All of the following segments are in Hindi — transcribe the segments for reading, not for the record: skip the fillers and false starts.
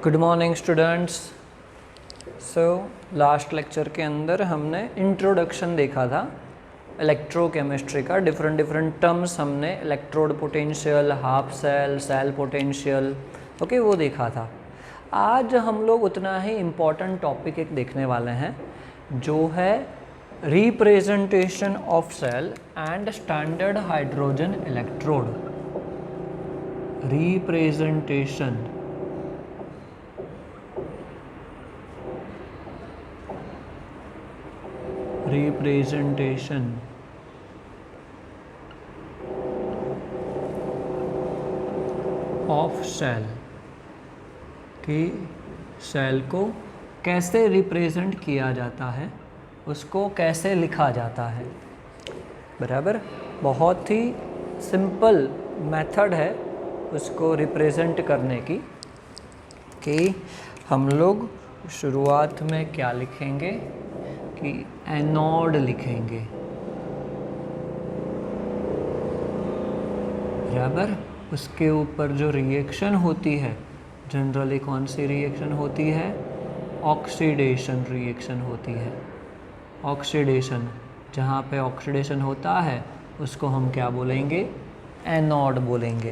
Good morning students. Last lecture के अंदर हमने इंट्रोडक्शन देखा था इलेक्ट्रोकेमिस्ट्री का। डिफरेंट टर्म्स हमने electrode potential, half cell, cell potential, okay, वो देखा था। आज हम लोग उतना ही इम्पॉर्टेंट टॉपिक एक देखने वाले हैं जो है representation of cell and standard hydrogen electrode. Representation of cell कि सेल को कैसे रिप्रेजेंट किया जाता है, उसको कैसे लिखा जाता है। बराबर, बहुत ही सिंपल मेथड है उसको रिप्रेजेंट करने की। कि हम लोग शुरुआत में क्या लिखेंगे कि एनोड लिखेंगे। बराबर, उसके ऊपर जो रिएक्शन होती है जनरली कौन सी रिएक्शन होती है? ऑक्सीडेशन रिएक्शन होती है। ऑक्सीडेशन, जहाँ पे ऑक्सीडेशन होता है उसको हम क्या बोलेंगे? एनोड बोलेंगे।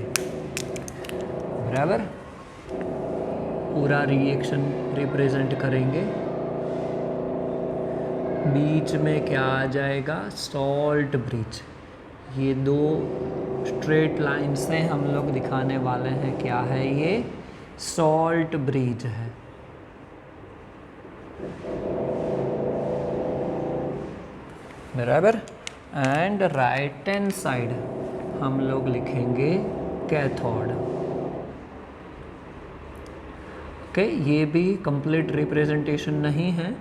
बराबर, पूरा रिएक्शन रिप्रेजेंट करेंगे। बीच में क्या आ जाएगा? Salt bridge. ये दो स्ट्रेट लाइन से हम लोग दिखाने वाले हैं क्या है ये? सॉल्ट ब्रिज है। बराबर, एंड राइट हैंड साइड हम लोग लिखेंगे कैथोड। ओके, ये भी कंप्लीट रिप्रेजेंटेशन नहीं है,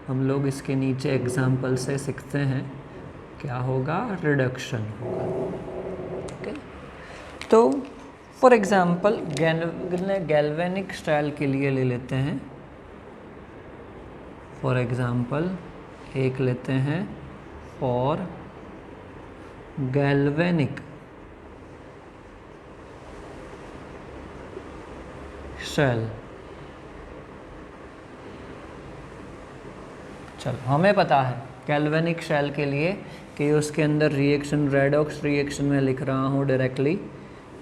हम लोग इसके नीचे एग्जाम्पल से सीखते हैं क्या होगा? रिडक्शन होगा। ओके, तो फॉर एग्जाम्पल गैल्वेनिक स्टाइल के लिए ले लेते हैं। फॉर एग्जाम्पल एक लेते हैं फॉर गैल्वेनिक सेल। चलो, हमें पता है गैल्वेनिक सेल के लिए कि उसके अंदर रिएक्शन रेडॉक्स रिएक्शन में लिख रहा हूँ डायरेक्टली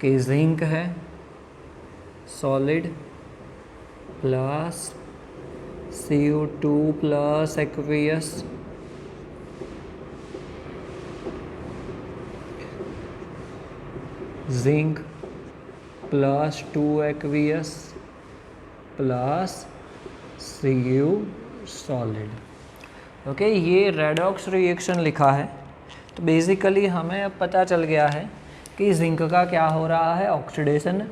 कि जिंक है solid plus Cu2 plus aqueous, zinc plus 2 aqueous plus Cu solid. Okay, ये रेडॉक्स रिएक्शन लिखा है। तो बेसिकली हमें अब पता चल गया है कि जिंक का क्या हो रहा है? ऑक्सीडेशन,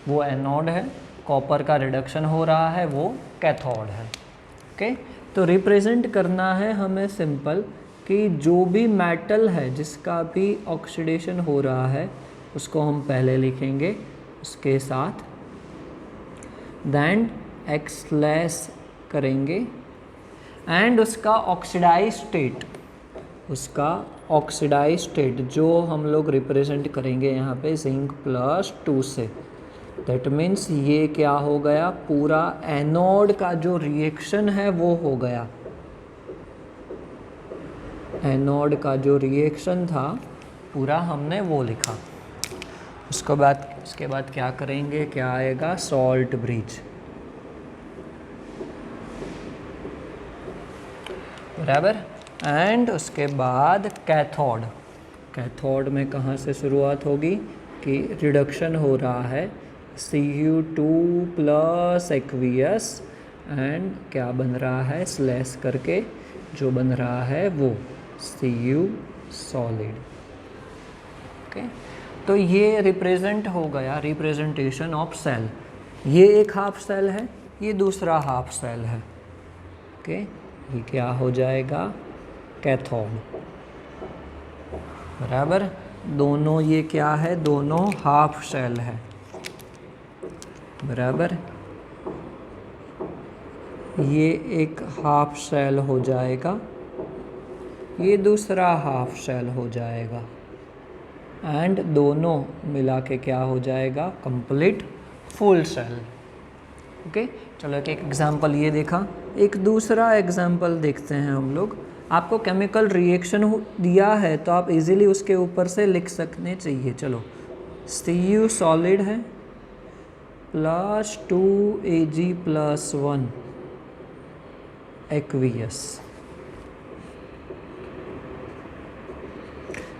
वो एनोड है। कॉपर का रिडक्शन हो रहा है, वो कैथोड है। ओके, तो रिप्रेजेंट करना है हमें सिंपल कि जो भी मेटल है जिसका भी ऑक्सीडेशन हो रहा है उसको हम पहले लिखेंगे उसके साथ, देन एक्सलेस करेंगे एंड उसका ऑक्सीडाइज स्टेट जो हम लोग रिप्रेजेंट करेंगे यहाँ पे जिंक प्लस 2 से। दैट मीन्स ये क्या हो गया? पूरा एनोड का जो रिएक्शन है वो हो गया। एनोड का जो रिएक्शन था पूरा हमने वो लिखा। उसके बाद क्या करेंगे? क्या आएगा? Salt bridge. बराबर, एंड उसके बाद कैथोड। कैथोड में कहाँ से शुरुआत होगी कि रिडक्शन हो रहा है Cu2 प्लस एक्वियस एंड क्या बन रहा है? स्लैश करके जो बन रहा है वो Cu सॉलिड। ओके, तो ये रिप्रेजेंट हो गया रिप्रेजेंटेशन ऑफ सेल। ये एक हाफ सेल है, ये दूसरा हाफ सेल है। ओके, ये क्या हो जाएगा? कैथोड। बराबर, दोनों ये क्या है? दोनों हाफ सेल है। बराबर, ये एक हाफ सेल हो जाएगा, ये दूसरा हाफ सेल हो जाएगा, एंड दोनों मिला के क्या हो जाएगा? Complete full sell. ओके, चलो एक एग्जांपल ये देखा, एक दूसरा एग्जांपल देखते हैं हम लोग। आपको केमिकल रिएक्शन दिया है तो आप इजीली उसके ऊपर से लिख सकने चाहिए। चलो Cu सॉलिड है plus 2Ag plus 1 aqueous.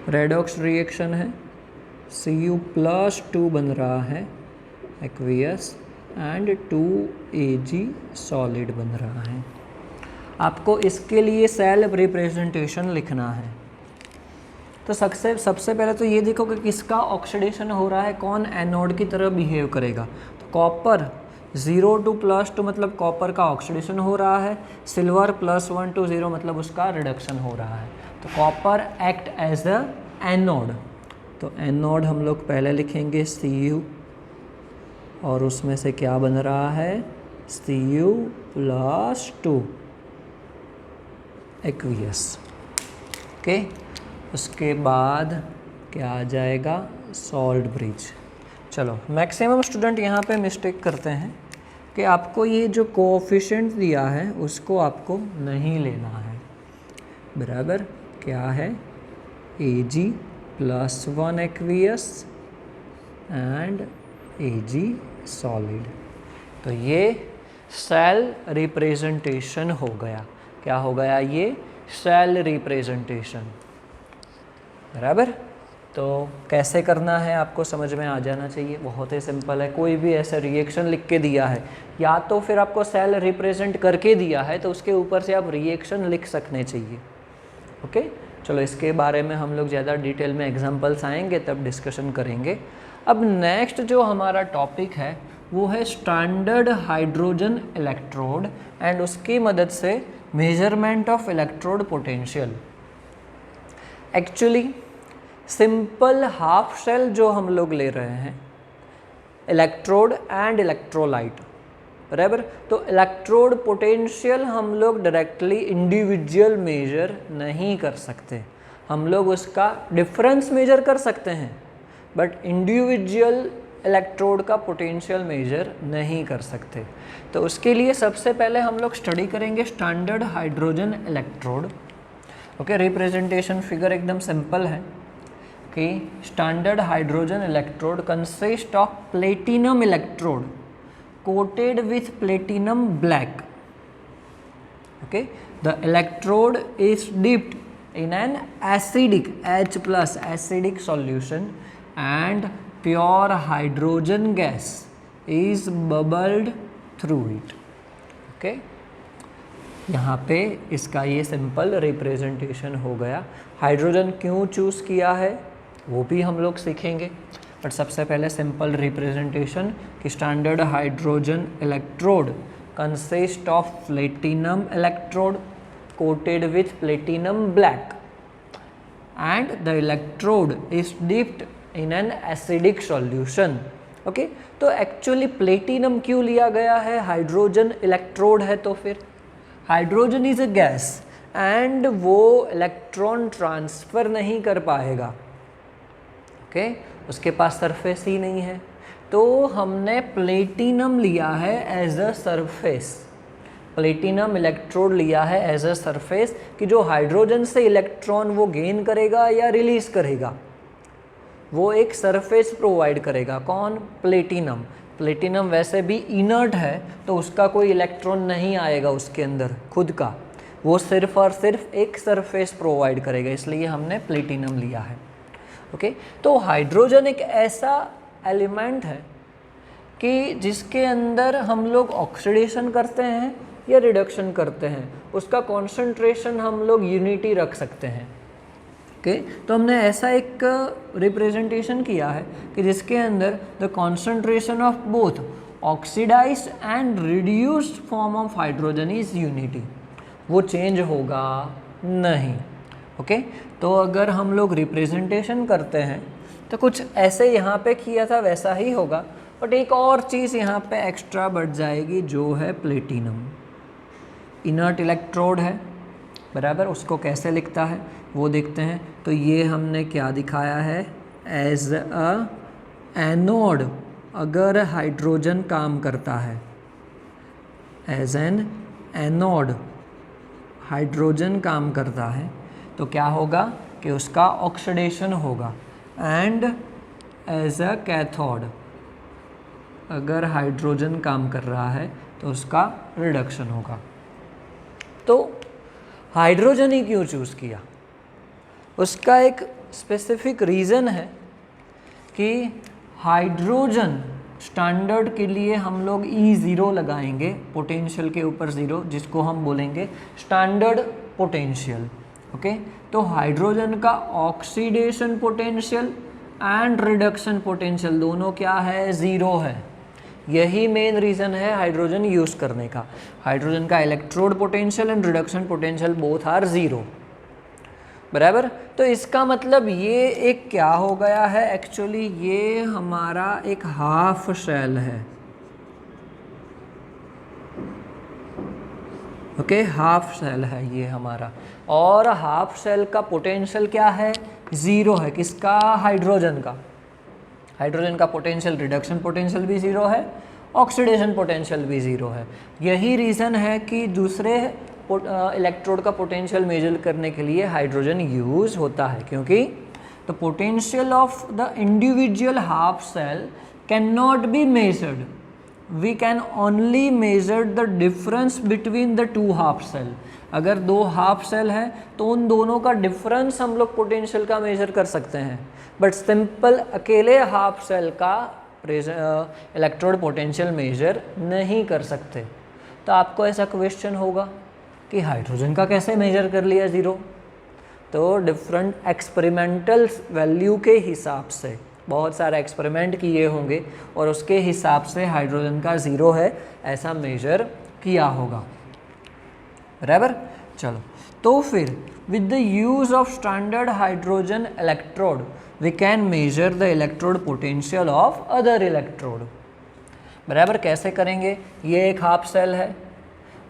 Redox reaction है, Cu प्लस 2 बन रहा है एक्वियस एंड 2Ag सॉलिड बन रहा है। आपको इसके लिए सेल रिप्रेजेंटेशन लिखना है। तो सबसे पहले तो ये देखो कि किसका ऑक्सीडेशन हो रहा है, कौन एनोड की तरह बिहेव करेगा। तो कॉपर 0 to +2 मतलब कॉपर का ऑक्सीडेशन हो रहा है, सिल्वर +1 to 0 मतलब उसका रिडक्शन हो रहा है। तो copper act as the anode. तो एनोड हम लोग पहले लिखेंगे Cu और उसमें से क्या बन रहा है Cu प्लस 2 एक्वियस। ओके, उसके बाद क्या आ जाएगा सॉल्ट ब्रिज। चलो मैक्सिमम स्टूडेंट यहाँ पे मिस्टेक करते हैं कि आपको ये जो कोएफिशिएंट दिया है उसको आपको नहीं लेना है, बराबर क्या है Ag plus 1 aqueous and Ag solid. तो ये सेल रिप्रेजेंटेशन हो गया। क्या हो गया ये सेल रिप्रेजेंटेशन, बराबर। तो कैसे करना है आपको समझ में आ जाना चाहिए, बहुत ही सिंपल है। कोई भी ऐसा रिएक्शन लिख के दिया है या तो फिर आपको सेल रिप्रेजेंट करके दिया है तो उसके ऊपर से आप रिएक्शन लिख सकने चाहिए। ओके, चलो इसके बारे में हम लोग ज़्यादा डिटेल में एग्जांपल्स आएंगे तब डिस्कशन करेंगे। अब नेक्स्ट जो हमारा टॉपिक है वो है स्टैंडर्ड हाइड्रोजन इलेक्ट्रोड एंड उसकी मदद से measurement of electrode potential. Actually simple half cell जो हम लोग ले रहे हैं इलेक्ट्रोड एंड इलेक्ट्रोलाइट, बराबर। तो इलेक्ट्रोड पोटेंशियल हम लोग डायरेक्टली इंडिविजुअल मेजर नहीं कर सकते, हम लोग उसका डिफरेंस मेजर कर सकते हैं बट इंडिविजुअल इलेक्ट्रोड का पोटेंशियल मेजर नहीं कर सकते। तो उसके लिए सबसे पहले हम लोग स्टडी करेंगे standard hydrogen electrode. Okay, representation figure एकदम सिंपल है कि standard hydrogen electrode consist of platinum electrode coated with platinum black. Okay, the electrode is dipped in an acidic H plus acidic solution and pure hydrogen gas is bubbled through it. Okay, यहाँ पे इसका ये सिंपल रिप्रेजेंटेशन हो गया। हाइड्रोजन क्यों चूज़ किया है वो भी हम लोग सीखेंगे, बट सबसे पहले सिंपल रिप्रेजेंटेशन कि standard hydrogen electrode consist of platinum electrode coated with platinum black and the electrode is dipped in an acidic solution. Okay, तो एक्चुअली प्लेटिनम क्यों लिया गया है, हाइड्रोजन इलेक्ट्रोड है तो फिर hydrogen is a gas and वो इलेक्ट्रॉन ट्रांसफ़र नहीं कर पाएगा। ओके, उसके पास सरफेस ही नहीं है, तो हमने प्लेटिनम लिया है as a surface, platinum electrode लिया है एज अ सरफेस कि जो हाइड्रोजन से इलेक्ट्रॉन वो गेन करेगा या रिलीज करेगा, वो एक सरफेस प्रोवाइड करेगा। कौन, प्लेटिनम। प्लेटिनम वैसे भी इनर्ट है तो उसका कोई इलेक्ट्रॉन नहीं आएगा उसके अंदर खुद का, वो सिर्फ और सिर्फ एक सरफेस प्रोवाइड करेगा, इसलिए हमने प्लेटिनम लिया है। ओके, तो हाइड्रोजन एक ऐसा एलिमेंट है कि जिसके अंदर हम लोग ऑक्सीडेशन करते हैं या रिडक्शन करते हैं, उसका कॉन्सेंट्रेशन हम लोग यूनिटी रख सकते हैं। ओके, तो हमने ऐसा एक रिप्रेजेंटेशन किया है कि जिसके अंदर the concentration of both oxidized and reduced form of hydrogen is unity, वो चेंज होगा नहीं। ओके, तो अगर हम लोग रिप्रेजेंटेशन करते हैं तो कुछ ऐसे यहाँ पे किया था वैसा ही होगा, बट एक और चीज़ यहाँ पे एक्स्ट्रा बढ़ जाएगी जो है प्लेटिनम। इनर्ट इलेक्ट्रोड है, बराबर, उसको कैसे लिखता है वो देखते हैं। तो ये हमने क्या दिखाया है एज अ एनोड अगर हाइड्रोजन काम करता है, एज एन एनोड हाइड्रोजन काम करता है तो क्या होगा कि उसका ऑक्सीडेशन होगा, एंड एज अ कैथोड अगर हाइड्रोजन काम कर रहा है तो उसका रिडक्शन होगा। तो हाइड्रोजन ही क्यों चूज़ किया? उसका एक स्पेसिफिक रीज़न है कि हाइड्रोजन स्टैंडर्ड के लिए हम लोग E0 लगाएंगे, पोटेंशियल के ऊपर ज़ीरो, जिसको हम बोलेंगे स्टैंडर्ड पोटेंशियल। ओके, तो हाइड्रोजन का oxidation potential and reduction potential दोनों क्या है? ज़ीरो है। यही मेन रीज़न है हाइड्रोजन यूज़ करने का। हाइड्रोजन का electrode potential and reduction potential both are zero, बराबर। तो इसका मतलब ये एक क्या हो गया है? एक्चुअली ये हमारा एक हाफ शेल है। ओके, हाफ शेल है ये हमारा, और हाफ शेल का पोटेंशियल क्या है? ज़ीरो है। किसका? हाइड्रोजन का। हाइड्रोजन का पोटेंशियल, रिडक्शन पोटेंशियल भी ज़ीरो है, ऑक्सीडेशन पोटेंशियल भी ज़ीरो है। यही रीज़न है कि दूसरे इलेक्ट्रोड का पोटेंशियल मेजर करने के लिए हाइड्रोजन यूज़ होता है, क्योंकि the potential of the individual half cell can not be measured, we can only measure the difference between the two half cell. अगर दो हाफ सेल है तो उन दोनों का डिफरेंस हम लोग पोटेंशियल का मेजर कर सकते हैं, बट सिंपल अकेले हाफ सेल का इलेक्ट्रोड पोटेंशियल मेजर नहीं कर सकते। तो आपको ऐसा क्वेश्चन होगा कि हाइड्रोजन का कैसे मेजर कर लिया ज़ीरो? तो डिफरेंट एक्सपेरिमेंटल वैल्यू के हिसाब से बहुत सारे एक्सपेरिमेंट किए होंगे और उसके हिसाब से हाइड्रोजन का ज़ीरो है ऐसा मेजर किया होगा, बराबर। चलो, तो फिर with the use of standard hydrogen electrode we can measure the electrode potential of other electrode, बराबर। कैसे करेंगे? ये एक हाफ सेल है,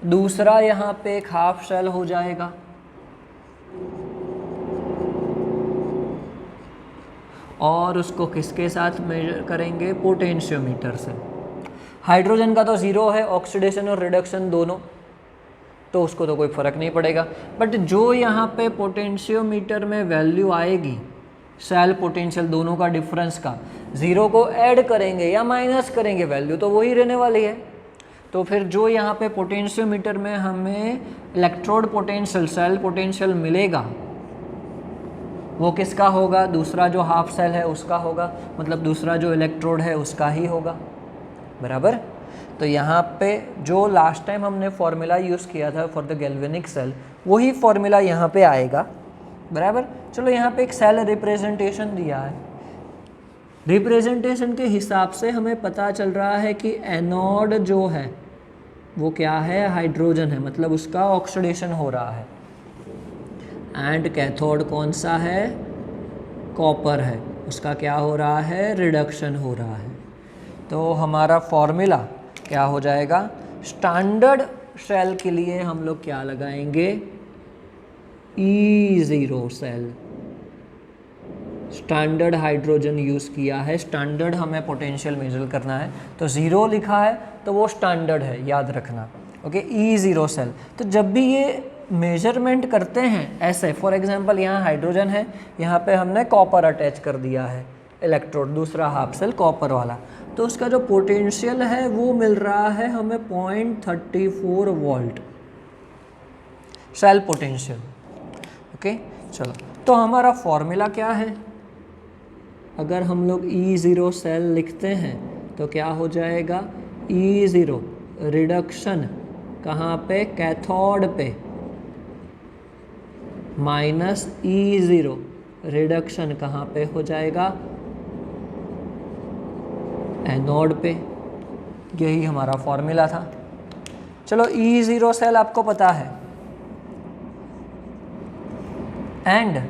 दूसरा यहाँ पे एक हाफ शेल हो जाएगा, और उसको किसके साथ मेजर करेंगे? पोटेंशियोमीटर से। हाइड्रोजन का तो ज़ीरो है, ऑक्सीडेशन और रिडक्शन दोनों, तो उसको तो कोई फ़र्क नहीं पड़ेगा। बट जो यहाँ पे पोटेंशियोमीटर में वैल्यू आएगी सेल पोटेंशियल दोनों का डिफरेंस का, ज़ीरो को ऐड करेंगे या माइनस करेंगे, वैल्यू तो वही रहने वाली है। तो फिर जो यहाँ पे पोटेंशियोमीटर में हमें इलेक्ट्रोड पोटेंशियल, सेल पोटेंशियल मिलेगा, वो किसका होगा? दूसरा जो हाफ सेल है उसका होगा, मतलब दूसरा जो इलेक्ट्रोड है उसका ही होगा, बराबर। तो यहाँ पे जो लास्ट टाइम हमने फॉर्मूला यूज़ किया था फॉर द गैल्वेनिक सेल, वही फॉर्मूला यहाँ पे आएगा, बराबर। चलो, यहाँ पे एक सेल रिप्रेजेंटेशन दिया है, रिप्रेजेंटेशन के हिसाब से हमें पता चल रहा है कि एनोड जो है वो क्या है? हाइड्रोजन है, मतलब उसका ऑक्सीडेशन हो रहा है, एंड कैथोड कौन सा है? कॉपर है, उसका क्या हो रहा है? रिडक्शन हो रहा है। तो हमारा फॉर्मूला क्या हो जाएगा? स्टैंडर्ड सेल के लिए हम लोग क्या लगाएंगे? E0 cell. Standard hydrogen use किया है, स्टैंडर्ड हमें पोटेंशियल मेजर करना है, तो ज़ीरो लिखा है तो वो स्टैंडर्ड है, याद रखना। Okay, E0 cell. तो जब भी ये मेजरमेंट करते हैं ऐसे, फॉर एग्जांपल यहाँ हाइड्रोजन है, यहाँ पे हमने कॉपर अटैच कर दिया है इलेक्ट्रोड, दूसरा हाफ सेल कॉपर वाला, तो उसका जो पोटेंशियल है वो मिल रहा है हमें 0.34 वोल्ट सेल पोटेंशियल। ओके, चलो, तो हमारा फॉर्मूला क्या है? अगर हम लोग E0 सेल लिखते हैं तो क्या हो जाएगा? E0 रिडक्शन कहाँ पे? कैथोड पे, माइनस E0 रिडक्शन कहाँ पे हो जाएगा? एनोड पे। यही हमारा फॉर्मूला था। चलो, E0 सेल आपको पता है, एंड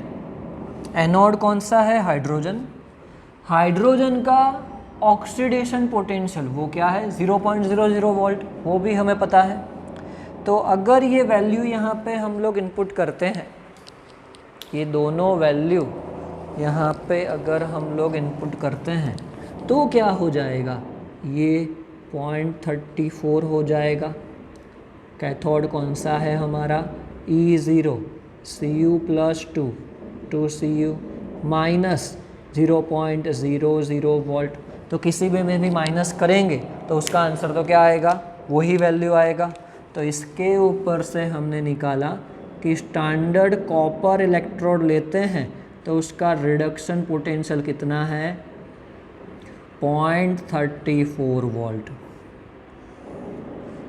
एनोड कौन सा है? हाइड्रोजन। हाइड्रोजन का ऑक्सीडेशन पोटेंशियल वो क्या है? 0.00 वोल्ट, वो भी हमें पता है। तो अगर ये वैल्यू यहाँ पे हम लोग इनपुट करते हैं, ये दोनों वैल्यू यहाँ पे अगर हम लोग इनपुट करते हैं तो क्या हो जाएगा? ये 0.34 हो जाएगा, कैथोड कौन सा है हमारा, E0, Cu plus 2 Cu minus 0.00 volt. तो किसी भी में भी माइनस करेंगे तो उसका आंसर तो क्या आएगा, वही वैल्यू आएगा। तो इसके ऊपर से हमने निकाला कि स्टैंडर्ड कॉपर इलेक्ट्रोड लेते हैं तो उसका रिडक्शन पोटेंशियल कितना है, 0.34 वोल्ट,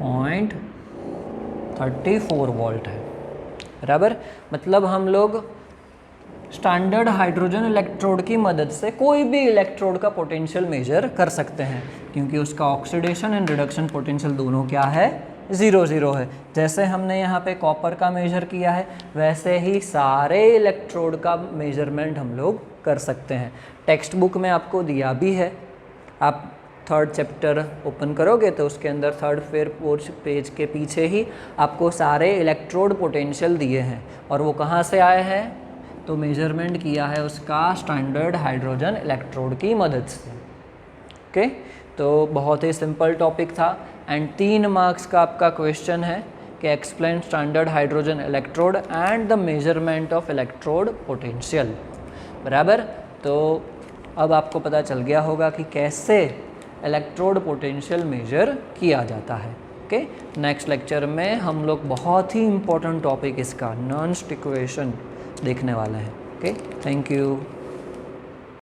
0.34 वोल्ट है, बराबर। मतलब हम लोग स्टैंडर्ड हाइड्रोजन इलेक्ट्रोड की मदद से कोई भी इलेक्ट्रोड का पोटेंशियल मेजर कर सकते हैं, क्योंकि उसका ऑक्सीडेशन एंड रिडक्शन पोटेंशियल दोनों क्या है, 0 है। जैसे हमने यहाँ पे कॉपर का मेजर किया है, वैसे ही सारे इलेक्ट्रोड का मेजरमेंट हम लोग कर सकते हैं। टेक्स्ट बुक में आपको दिया भी है, आप 3rd चैप्टर ओपन करोगे तो उसके अंदर 3rd पेज के पीछे ही आपको सारे इलेक्ट्रोड पोटेंशियल दिए हैं, और वो कहाँ से आए हैं, तो मेजरमेंट किया है उसका स्टैंडर्ड हाइड्रोजन इलेक्ट्रोड की मदद से। ओके, तो बहुत ही सिंपल टॉपिक था। एंड 3 मार्क्स का आपका क्वेश्चन है कि explain standard hydrogen electrode and the measurement of electrode potential, बराबर। तो अब आपको पता चल गया होगा कि कैसे इलेक्ट्रोड पोटेंशियल मेजर किया जाता है। ओके, नेक्स्ट लेक्चर में हम लोग बहुत ही इंपॉर्टेंट टॉपिक इसका नॉन स्टिक इक्वेशन देखने वाले हैं। Okay, thank you.